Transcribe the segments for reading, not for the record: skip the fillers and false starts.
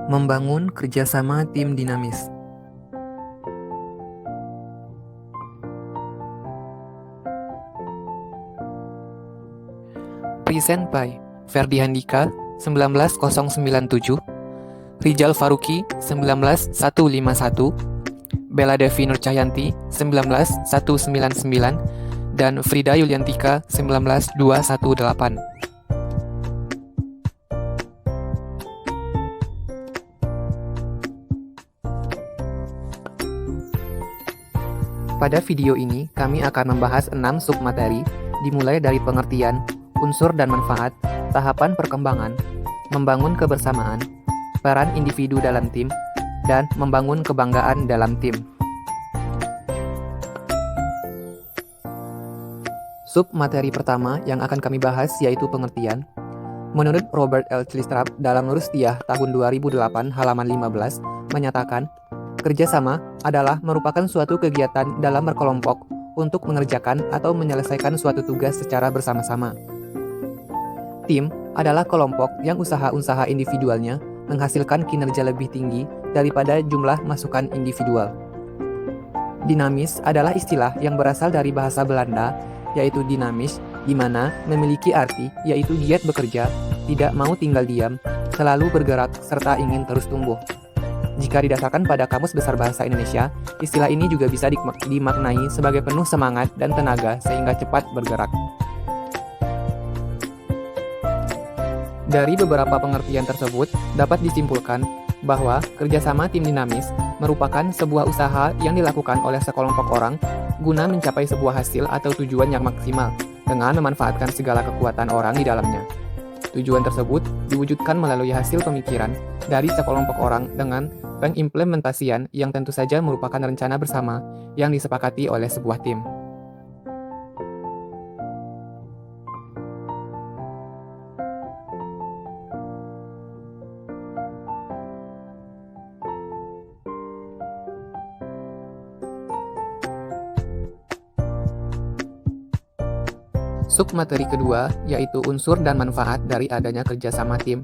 Membangun kerjasama tim dinamis. Present by Ferdi Handika 19097, Rijal Faruqi 19151, Bella Devi Nurcahyanti 19199, dan Frida Yuliantika 19218. Pada video ini, kami akan membahas 6 submateri, dimulai dari pengertian, unsur dan manfaat, tahapan perkembangan, membangun kebersamaan, peran individu dalam tim, dan membangun kebanggaan dalam tim. Submateri pertama yang akan kami bahas yaitu pengertian. Menurut Robert L. Chlistrup dalam Nur Setiah tahun 2008 halaman 15 menyatakan, kerjasama adalah merupakan suatu kegiatan dalam berkelompok untuk mengerjakan atau menyelesaikan suatu tugas secara bersama-sama. Tim adalah kelompok yang usaha-usaha individualnya menghasilkan kinerja lebih tinggi daripada jumlah masukan individual. Dinamis adalah istilah yang berasal dari bahasa Belanda, yaitu dinamis, di mana memiliki arti yaitu giat bekerja, tidak mau tinggal diam, selalu bergerak, serta ingin terus tumbuh. Jika didasarkan pada Kamus Besar Bahasa Indonesia, istilah ini juga bisa dimaknai sebagai penuh semangat dan tenaga sehingga cepat bergerak. Dari beberapa pengertian tersebut, dapat disimpulkan bahwa kerjasama tim dinamis merupakan sebuah usaha yang dilakukan oleh sekelompok orang guna mencapai sebuah hasil atau tujuan yang maksimal dengan memanfaatkan segala kekuatan orang di dalamnya. Tujuan tersebut diwujudkan melalui hasil pemikiran dari sekelompok orang dengan pengimplementasian yang tentu saja merupakan rencana bersama yang disepakati oleh sebuah tim. Submateri kedua yaitu unsur dan manfaat dari adanya kerjasama tim.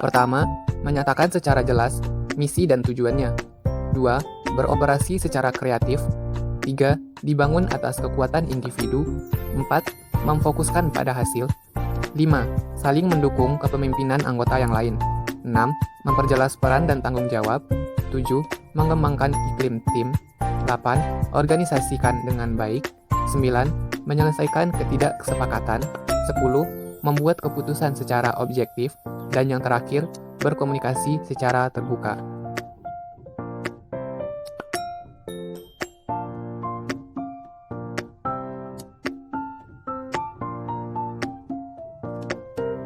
Pertama, menyatakan secara jelas misi dan tujuannya. 2. Beroperasi secara kreatif. 3. Dibangun atas kekuatan individu. 4. Memfokuskan pada hasil. 5. Saling mendukung kepemimpinan anggota yang lain. 6. Memperjelas peran dan tanggung jawab. 7. Mengembangkan iklim tim. 8. Organisasikan dengan baik. 9. Menyelesaikan ketidaksepakatan. 10. Membuat keputusan secara objektif. Dan yang terakhir, berkomunikasi secara terbuka.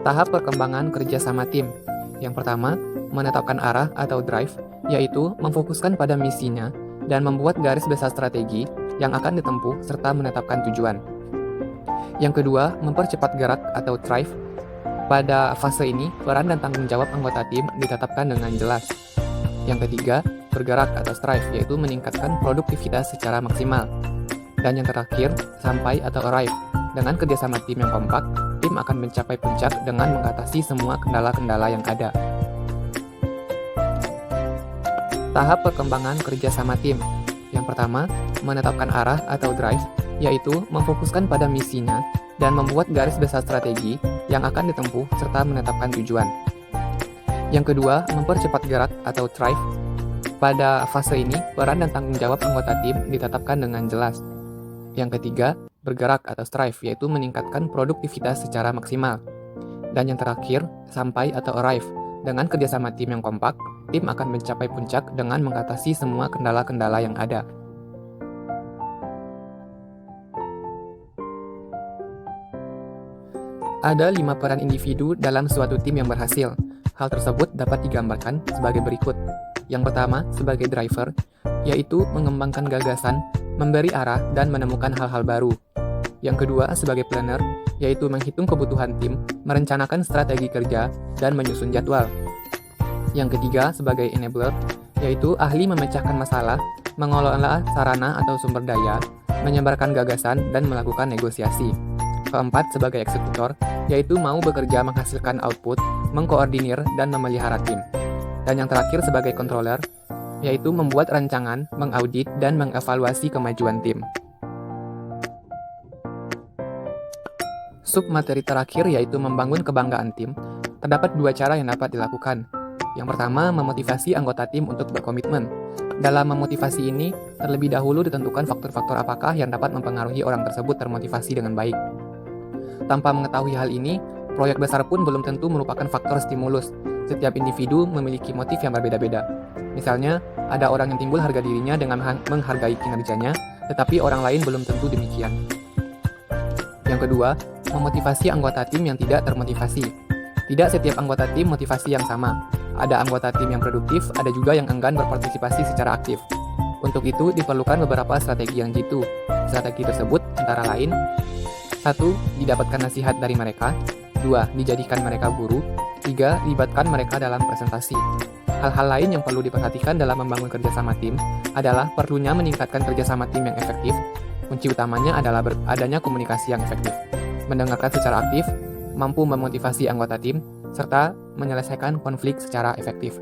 Tahap perkembangan kerjasama tim. Yang pertama, menetapkan arah atau drive, yaitu memfokuskan pada misinya dan membuat garis besar strategi yang akan ditempuh serta menetapkan tujuan. Yang kedua, mempercepat gerak atau thrive. Pada fase ini, peran dan tanggung jawab anggota tim ditetapkan dengan jelas. Yang ketiga, bergerak atau strive, yaitu meningkatkan produktivitas secara maksimal. Dan yang terakhir, sampai atau arrive. Dengan kerjasama tim yang kompak, tim akan mencapai puncak dengan mengatasi semua kendala-kendala yang ada. Tahap perkembangan kerjasama tim. Yang pertama, menetapkan arah atau drive, yaitu memfokuskan pada misinya dan membuat garis besar strategi yang akan ditempuh serta menetapkan tujuan. Yang kedua, mempercepat gerak atau thrive. Pada fase ini, peran dan tanggung jawab anggota tim ditetapkan dengan jelas. Yang ketiga, bergerak atau strive, yaitu meningkatkan produktivitas secara maksimal. Dan yang terakhir, sampai atau arrive. Dengan kerjasama tim yang kompak, tim akan mencapai puncak dengan mengatasi semua kendala-kendala yang ada. Ada 5 peran individu dalam suatu tim yang berhasil. Hal tersebut dapat digambarkan sebagai berikut. Yang pertama, sebagai driver, yaitu mengembangkan gagasan, memberi arah, dan menemukan hal-hal baru. Yang kedua, sebagai planner, yaitu menghitung kebutuhan tim, merencanakan strategi kerja, dan menyusun jadwal. Yang ketiga, sebagai enabler, yaitu ahli memecahkan masalah, mengelola sarana atau sumber daya, menyebarkan gagasan, dan melakukan negosiasi. Keempat, sebagai eksekutor, yaitu mau bekerja menghasilkan output, mengkoordinir, dan memelihara tim. Dan yang terakhir sebagai controller, yaitu membuat rancangan, mengaudit, dan mengevaluasi kemajuan tim. Submateri terakhir yaitu membangun kebanggaan tim. Terdapat dua cara yang dapat dilakukan. Yang pertama, memotivasi anggota tim untuk berkomitmen. Dalam memotivasi ini, terlebih dahulu ditentukan faktor-faktor apakah yang dapat mempengaruhi orang tersebut termotivasi dengan baik. Tanpa mengetahui hal ini, proyek besar pun belum tentu merupakan faktor stimulus. Setiap individu memiliki motif yang berbeda-beda. Misalnya, ada orang yang timbul harga dirinya dengan menghargai kinerjanya, tetapi orang lain belum tentu demikian. Yang kedua, memotivasi anggota tim yang tidak termotivasi. Tidak setiap anggota tim motivasi yang sama. Ada anggota tim yang produktif, ada juga yang enggan berpartisipasi secara aktif. Untuk itu, diperlukan beberapa strategi yang jitu. Strategi tersebut antara lain: 1. Didapatkan nasihat dari mereka. 2. Dijadikan mereka guru. 3. Libatkan mereka dalam presentasi. Hal-hal lain yang perlu diperhatikan dalam membangun kerjasama tim adalah perlunya meningkatkan kerjasama tim yang efektif. Kunci utamanya adalah adanya komunikasi yang efektif, mendengarkan secara aktif, mampu memotivasi anggota tim, serta menyelesaikan konflik secara efektif.